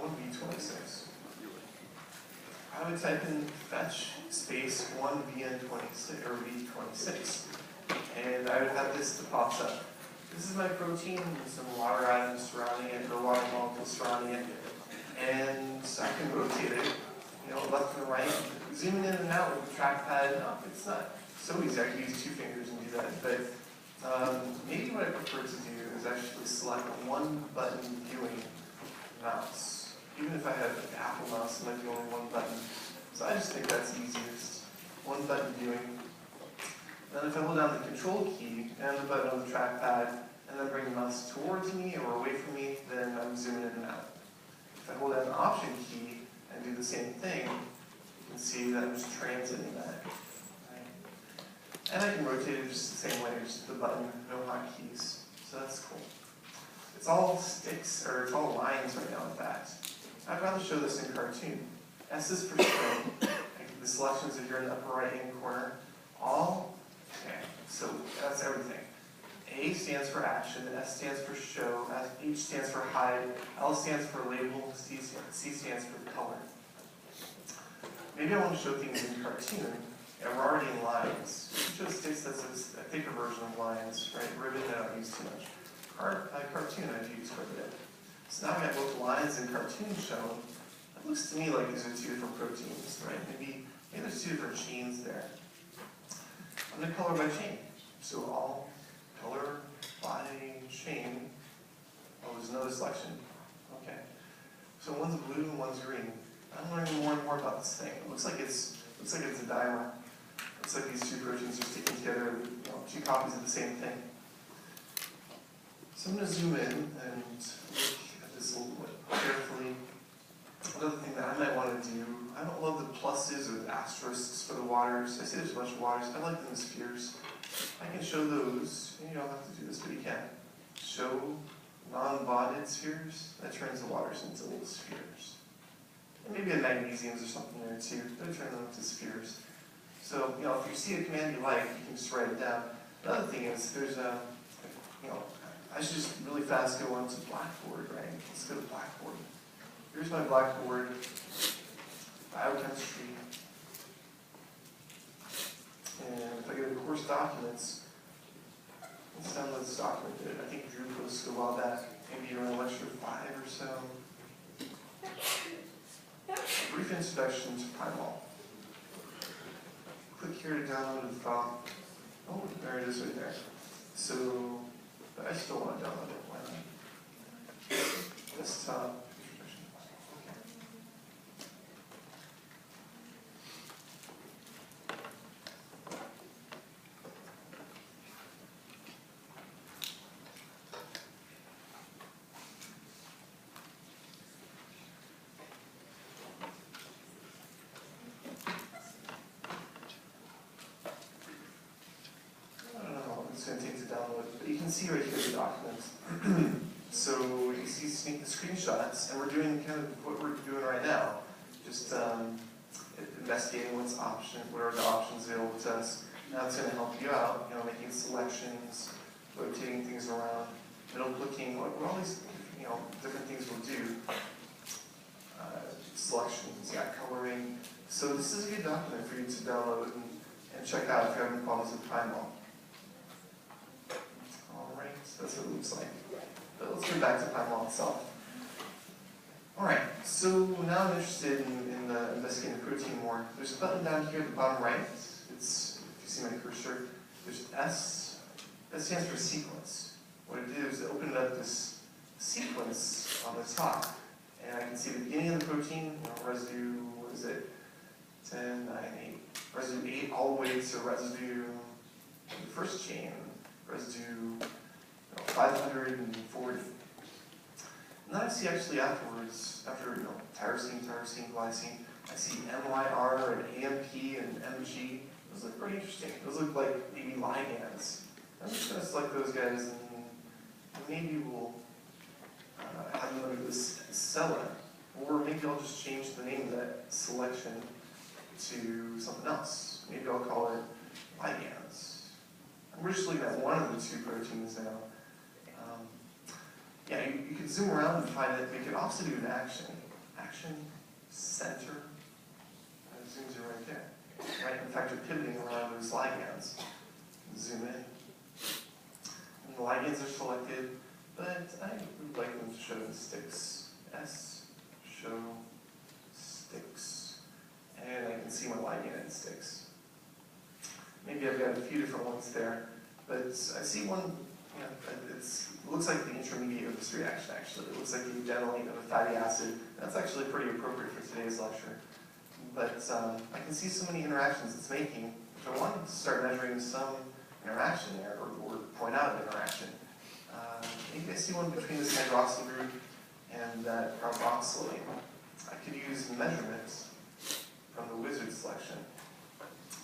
1v26. I would type in fetch space 1vn26 or v26, and I would have this that pops up. This is my protein and some water atoms surrounding it, or water molecules surrounding it, and I can rotate it, left and right, zooming in and out with the trackpad. No, it's not so easy. I can use 2 fingers and do that, but maybe what I prefer to do is actually select one button viewing mouse. Even if I have an Apple mouse, it might be only one button. So I just think that's easiest. One button viewing. Then if I hold down the control key and the button on the trackpad, and then bring the mouse towards me or away from me, then I'm zooming in and out. If I hold down the option key and do the same thing, you can see that I'm just transiting that. Right? And I can rotate it just the same way, just the button, no hotkeys. So that's cool. It's all sticks, or it's all lines right now, in fact. I'd rather show this in cartoon. S is for show. The selections if you're in the upper right-hand corner. All, okay, so that's everything. A stands for action, S stands for show, H stands for hide, L stands for label, C stands for color. Maybe I want to show things in cartoon, and we're already in lines. Show sticks, that's a thicker version of lines, right? Ribbon, I don't use too much. Cartoon, I've used quite a bit. So now we have both lines and cartoon shown. It looks to me like these are 2 different proteins, right? Maybe there's 2 different chains there. I'm going to color by chain. So all color by chain. Oh, there's another selection. Okay. So one's blue and one's green. I'm learning more and more about this thing. It looks like it's a dimer. Looks like these 2 proteins are sticking together, 2 copies of the same thing. So I'm going to zoom in and look at this a little bit carefully. Another thing that I might want to do, I don't love the pluses or the asterisks for the waters. I see there's a bunch of waters. I like them as spheres. I can show those. You don't have to do this, but you can. Show non-bonded spheres. That turns the waters into little spheres. And maybe the magnesiums or something there too. They'll turn them into spheres. So, if you see a command you like, you can just write it down. Another thing is there's a, I should just really fast go on to Blackboard, right? Let's go to Blackboard. Here's my Blackboard, biochemistry. And if I go to course documents, let's download this document. I think Drew posted a while back, maybe around lecture 5 or so. A brief introduction to pymol. Click here to download the file. Oh, there it is right there. So, but I still want to download it. Why not? Desktop. Going to take to download, but you can see right here the document. So you see the screenshots, and we're doing kind of what we're doing right now, just investigating what are the options available to us. Now it's going to help you out, making selections, rotating things around, middle clicking, what all these different things we'll do. Selections, coloring. So this is a good document for you to download and check out if you have any problems with pymol. That's what it looks like. But let's get back to pymol itself. Alright, so now I'm interested in investigating the protein more. There's a button down here at the bottom right. It's, if you see my cursor, there's S. That stands for sequence. What it did is it opened up this sequence on the top. And I can see the beginning of the protein, residue, what is it? 10, 9, 8. Residue 8 all the way to residue, the first chain, residue 540. And then I see actually afterwards, after tyrosine, glycine, I see MYR and AMP and MG. Those look pretty interesting. Those look like maybe ligands. I'm just going to select those guys and maybe we'll have them under this cella. Or maybe I'll just change the name of that selection to something else. Maybe I'll call it ligands. We're just looking at one of the 2 proteins now. You can zoom around and find it, but you can also do an action. interaction, center, and it zooms in right there. Right? In fact, you're pivoting around those ligands. Zoom in. And the ligands are selected, but I would like them to show in sticks. S, show sticks. And I can see my ligand in sticks. Maybe I've got a few different ones there, but I see one, it looks like the intermediate of this reaction, actually. It looks like the adenylate of a fatty acid. That's actually pretty appropriate for today's lecture. But I can see so many interactions it's making, which I wanted to start measuring some interaction there, or point out an interaction. Maybe I see one between this hydroxyl group and that carboxylate. I could use measurements from the wizard selection.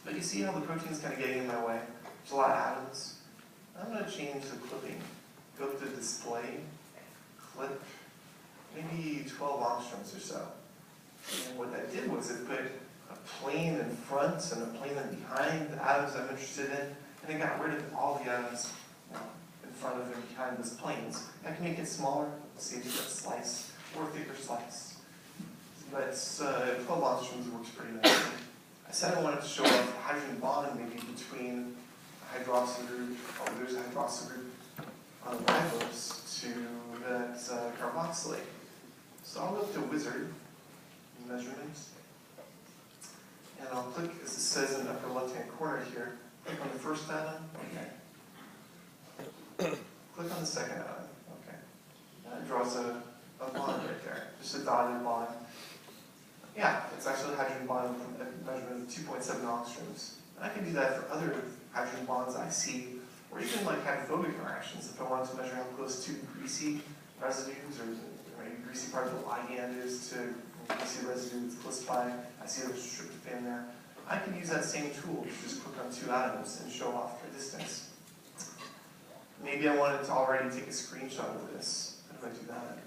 But you see how the protein's kind of getting in my way? There's a lot of atoms. I'm going to change the clipping. Go to display, clip, maybe 12 angstroms or so. And what that did was it put a plane in front and a plane in behind the atoms I'm interested in, and it got rid of all the atoms in front of and behind those planes. I can make it smaller, see a different slice, or a thicker slice. But 12 angstroms works pretty nicely. I said I wanted to show off the hydrogen bond maybe between a hydroxyl group, there's a hydroxyl group on the ribose to that carboxylate. So I'll go to wizard, measurements, and I'll click, as it says in the upper left-hand corner here, click on the first atom, okay. Click on the second atom, okay. And it draws a bond right there, just a dotted bond. Yeah, it's actually a hydrogen bond from a measurement of 2.7 angstroms. And I can do that for other hydrogen bonds I see, or even like hydrophobic interactions if I wanted to measure how close two greasy residues or maybe greasy part of the ligand is to greasy residue that's close by. I see there's tryptophan there. I can use that same tool to just click on two atoms and show off their distance. Maybe I wanted to already take a screenshot of this. How do I do that?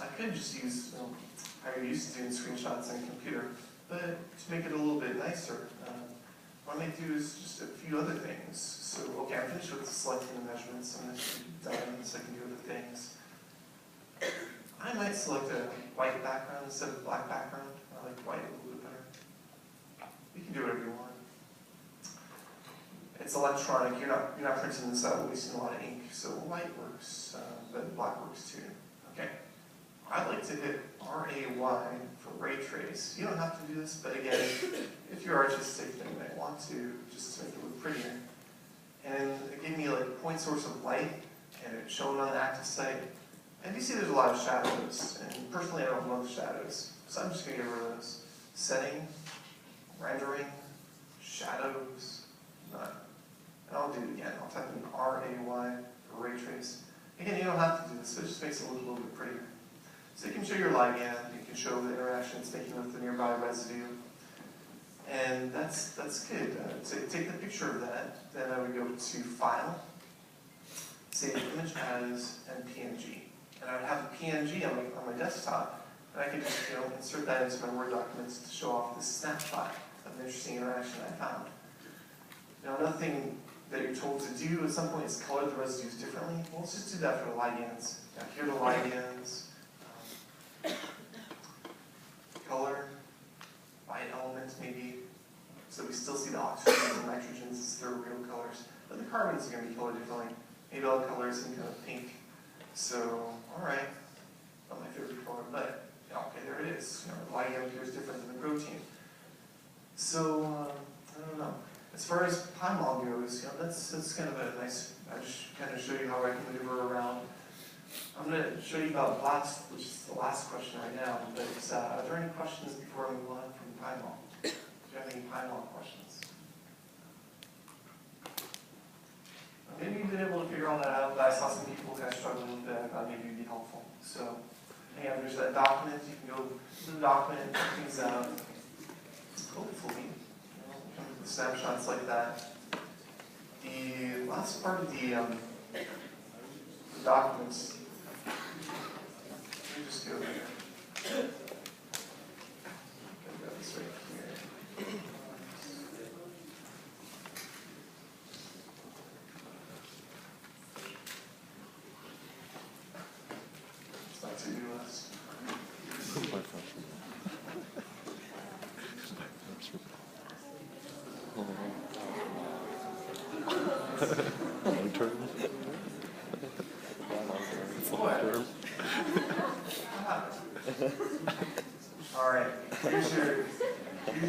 I could just use how you're used to doing screenshots on a computer, but to make it a little bit nicer, what I might do is just a few other things. So, okay, I'm finished with selecting the measurements. I'm going to be done so I can do other things. I might select a white background instead of a black background. I like white a little bit better. You can do whatever you want. It's electronic. You're not printing this out, wasting a lot of ink. So white works, but black works too. Okay. I'd like to hit RAY for ray trace. You don't have to do this, but again, if you're artistic, then you might want to, just to make it look prettier. And it gave me like a point source of light, and it's shown on the active site. And you see there's a lot of shadows, and personally I don't love shadows, so I'm just going to get rid of those. Setting, rendering, shadows, none. And I'll do it again. I'll type in RAY for ray trace. Again, you don't have to do this, but it just makes it look a little bit prettier. So you can show your ligand, you can show the interaction it's making with the nearby residue, and that's good. So take the picture of that, then I would go to File, save the image as, and PNG. And I would have the PNG on my desktop, and I could just insert that into my Word documents to show off this snapshot of an interesting interaction I found. Now another thing that you're told to do at some point is color the residues differently. Well, let's just do that for the ligands. Now here are the ligands. Color by element maybe, so we still see the oxygens and nitrogens as their real colors, but the carbons are going to be colored differently. Maybe I'll color it some kind of pink. So, all right, not my favorite color, but okay, there it is. The ligand appears different than the protein. So I don't know. As far as pymol goes, that's kind of a nice. I just kind of show you how I can maneuver around. I'm going to show you about blast, which is the last question right now, but are there any questions before I move on from pymol? Do you have any pymol questions? Maybe you've been able to figure all that out, but I saw some people kind of struggling with it. I thought maybe it would be helpful. So, again, there's that document. You can go to the document, check things out. Hopefully, come with snapshots like that. The last part of the documents. Let me just go there. Got this right here. It's my to-do list. Long term. What? All right, here's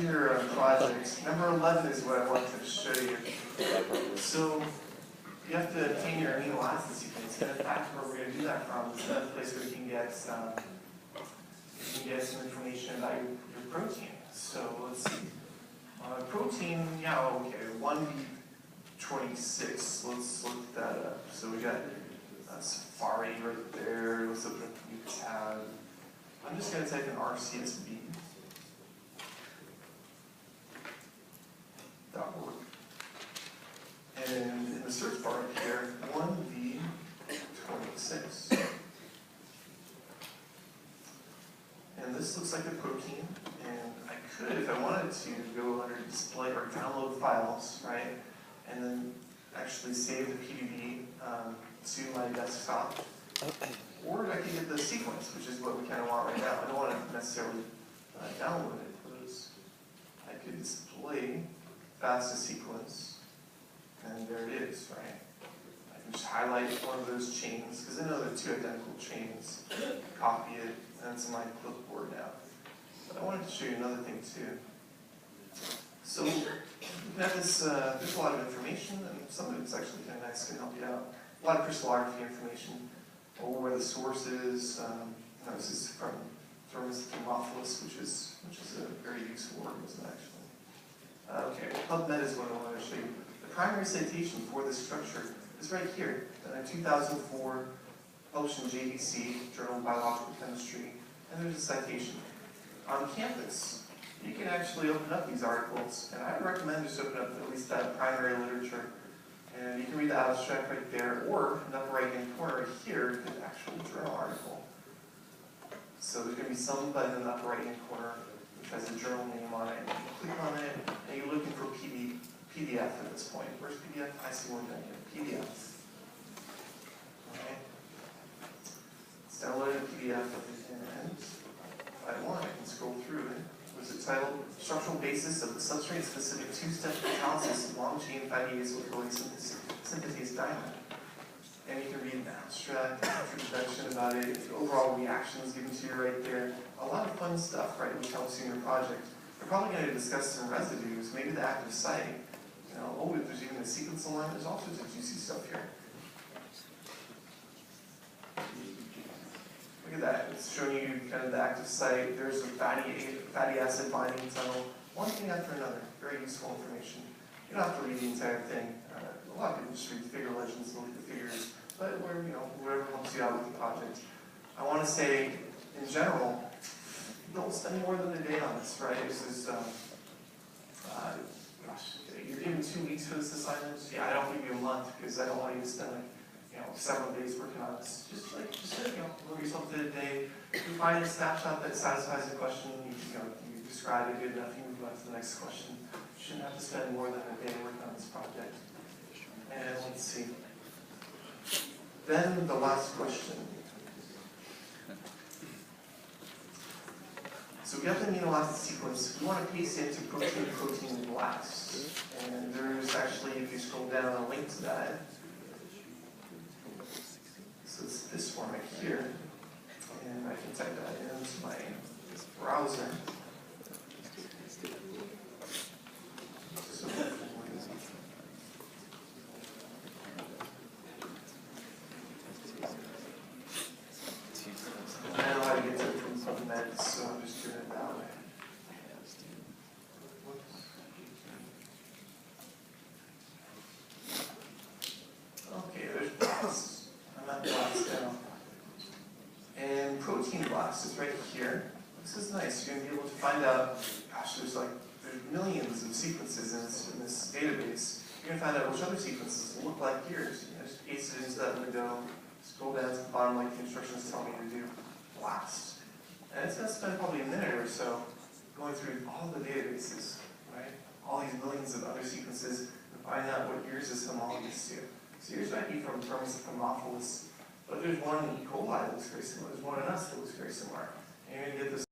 your project. Number 11 is what I want to show you. So you have to obtain your amino acid sequence. And in fact, where we're going to do that from is another place where you can get some information about your protein. So let's see. Protein, yeah, okay, 1B26. Let's look that up. So we got Safari right there. Let's open up a new tab. I'm just going to type in RCSB. .org. And in the search bar right here, 1B26. And this looks like a protein. And I could, if I wanted to, go under display or download files, right? And then actually save the PDB to my desktop. Or I could get the sequence, which is what we kind of want right now. I don't want to necessarily download it, because I could display fastest sequence, and there it is, right? I can just highlight one of those chains, because I know they're two identical chains, copy it, and it's in my clipboard now. But I wanted to show you another thing too. So you can have this, there's a lot of information, and some of it's actually kind of nice, can help you out. A lot of crystallography information, or where the source is. This is from pymol, which is a very useful organism actually. Okay, PubMed is what I want to show you. The primary citation for this structure is right here, in 2004, published in JDC, Journal of Biological Chemistry, and there's a citation. On campus, you can actually open up these articles, and I would recommend just open up at least that primary literature. And you can read the abstract right there, or in the upper right-hand corner right here, the actual journal article. So there's going to be some button in the upper right-hand corner which has a journal name on it. And you click on it, and you're looking for PDF at this point. Where's PDF? I see one down here. PDF. Okay. It's downloaded a PDF, and if I want, I can scroll through it. What's it titled? Structural Basis of the Substrate-Specific Two-Step Catalysis of Long-Chain Fatty Acyl-CoA Synthetase Dimer. And you can read an abstract, introduction about it, the overall reactions given to you right there. A lot of fun stuff, right, which helps you in your project. We're probably going to discuss some residues, maybe the active site. You know, oh, there's even a sequence alignment. There's all sorts of juicy stuff here. Look at that. It's showing you kind of the active site. There's a fatty acid binding tunnel. One thing after another. Very useful information. You don't have to read the entire thing. A lot of people just read the figure legends and look at the figures. But whatever helps you out with the project. I want to say, in general, don't spend more than a day on this, right? This is, gosh, you're given 2 weeks for this assignment. Yeah, I don't give you a month because I don't want you to spend several days working on this. Just move yourself to a day. If you find a snapshot that satisfies the question, you describe it good enough, you move on to the next question. You shouldn't have to spend more than a day working on this project. And let's see. Then the last question. So we have the amino acid sequence. We want to paste it into protein blast. And there's actually, if you scroll down, a link to that. So it's this one right here. And I can type that into my browser. So, I don't know how to get to it from PubMed, so I'm just doing it that way. Okay, there's blast. I'm at blast now. And protein blast is right here. This is nice. You're going to be able to find out, gosh, there's millions of sequences in this database. You're going to find out which other sequences look like yours. Just paste it into that window, scroll down to the bottom like the instructions tell me to do. Blast. And it's going to spend probably a minute or so going through all the databases, right? All these millions of other sequences and find out what yours is homologous to. So yours might be from Pymol, but there's one in E. coli that looks very similar. There's one in us that looks very similar. And you're gonna get this